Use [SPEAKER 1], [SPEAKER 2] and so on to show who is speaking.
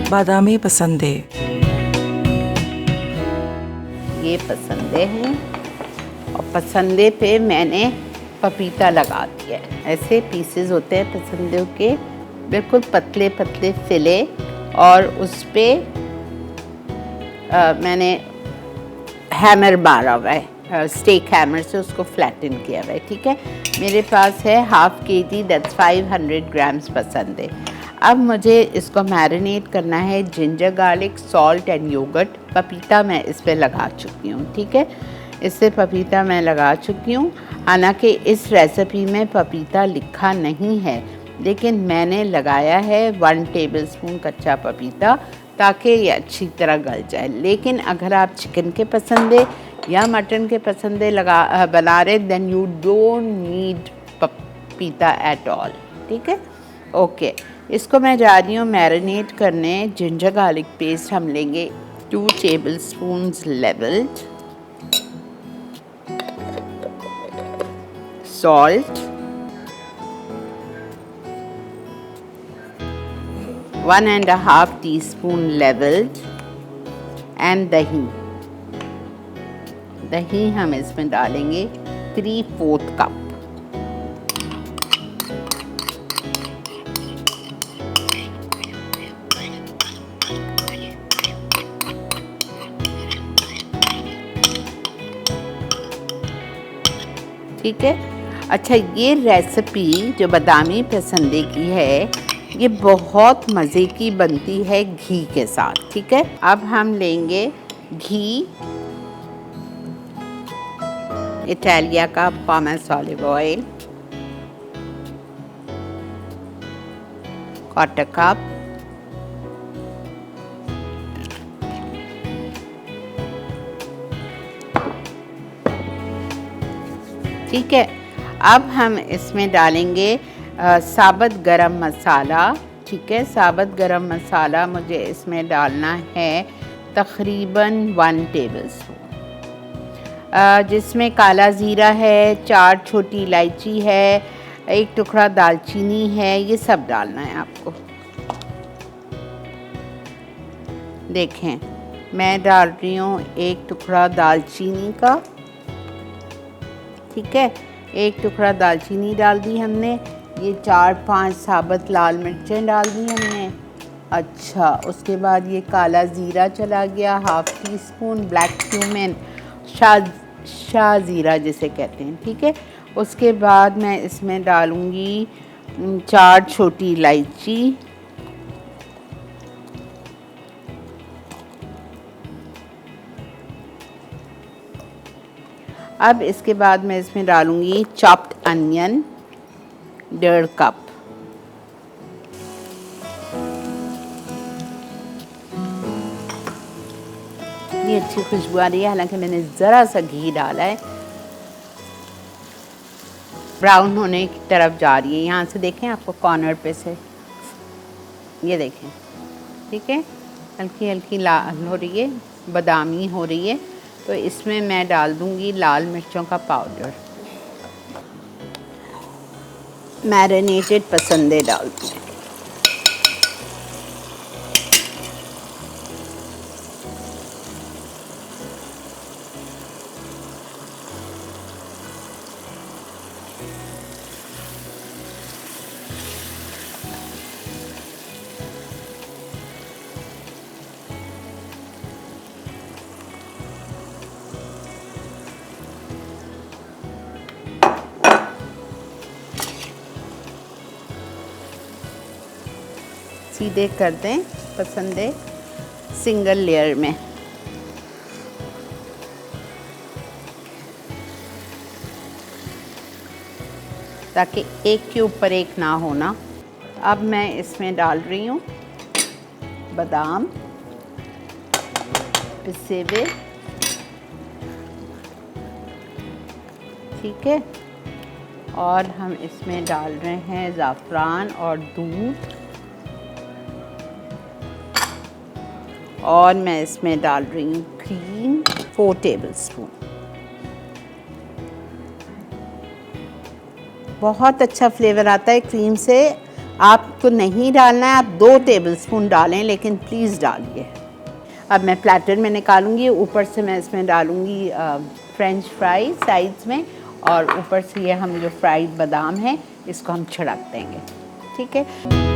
[SPEAKER 1] बादामी पसंदे।
[SPEAKER 2] ये पसंदे हैं और पसंदे पे मैंने पपीता लगा दिया है। ऐसे पीसेस होते हैं पसंदे के, बिल्कुल पतले पतले फिले, और उस पे मैंने हैमर मारा हुआ है, स्टेक हैमर से उसको फ्लैटन किया हुआ है। ठीक है, मेरे पास है half kg, that's 500 grams pasande. अब मुझे इसको मैरिनेट करना है ginger garlic, salt and yoghurt. पपीता मैं इस पे लगा चुकी हूँ। ठीक है, इससे पपीता मैं लगा चुकी हूँ। हालांकि इस रेसिपी में पपीता लिखा नहीं है, लेकिन मैंने लगाया है 1 टेबलस्पून कच्चा पपीता, ताकि ये अच्छी तरह गल जाए। लेकिन अगर आप चिकन के पसंदे या मटन के पसंदे बना रहे, देन यू डोंट नीड पपीता एट ऑल। ठीक है, ओके। इसको मैं जा रही हूँ मैरिनेट करने। जिंजर गार्लिक पेस्ट हम लेंगे 2 tablespoons levelled, salt 1.5 teaspoon levelled, and दही हम इसमें डालेंगे 3/4 कप। ठीक है, अच्छा, ये रेसिपी जो बादामी पसंदे की है, ये बहुत मज़े की बनती है घी के साथ। ठीक है, अब हम लेंगे घी, इटालिया का पामस ऑलिव ऑयल, 1/4 कप। ठीक है, अब हम इसमें डालेंगे साबुत गरम मसाला। ठीक है, साबुत गरम मसाला मुझे इसमें डालना है तकरीबन 1 टेबलस्पून, जिसमें काला ज़ीरा है, 4 छोटी इलायची है, 1 टुकड़ा दालचीनी है। ये सब डालना है आपको। देखें, मैं डाल रही हूँ 1 टुकड़ा दालचीनी का। ठीक है, 1 टुकड़ा दालचीनी डाल दी हमने। ये 4-5 साबुत लाल मिर्चें डाल दी हमने। अच्छा, उसके बाद ये काला ज़ीरा चला गया, 1/2 टीस्पून ब्लैक क्यूमिन, शाह ज़ीरा जिसे कहते हैं। ठीक है, उसके बाद मैं इसमें डालूँगी 4 छोटी इलायची, अब इसके बाद मैं इसमें डालूँगी चॉप्ड अनियन 1.5 कप। ये अच्छी खुशबू आ रही है, हालांकि मैंने ज़रा सा घी डाला है। ब्राउन होने की तरफ जा रही है, यहाँ से देखें, आपको कॉर्नर पे से ये देखें। ठीक है, हल्की हल्की लाल हो रही है, बादामी हो रही है। तो इसमें मैं डाल दूँगी लाल मिर्चों का पाउडर, मैरिनेटेड पसंदे डाल दूँगी। सीधे कर दें पसंदे सिंगल लेयर में। ताकि एक के ऊपर एक ना होना। अब मैं इसमें डाल रही हूँ बादाम पिसे हुए। ठीक है, और हम इसमें डाल रहे हैं ज़ाफ़रान और दूध, और मैं इसमें डाल रही हूँ क्रीम 4 टेबलस्पून। बहुत अच्छा फ्लेवर आता है क्रीम से। आपको नहीं डालना है, आप 2 टेबलस्पून डालें, लेकिन प्लीज़ डालिए। अब मैं प्लेटर में निकालूंगी, ऊपर से मैं इसमें डालूंगी फ्रेंच फ्राई साइड्स में, और ऊपर से ये हम जो फ्राइड बादाम है इसको हम छिड़क देंगे, ठीक है।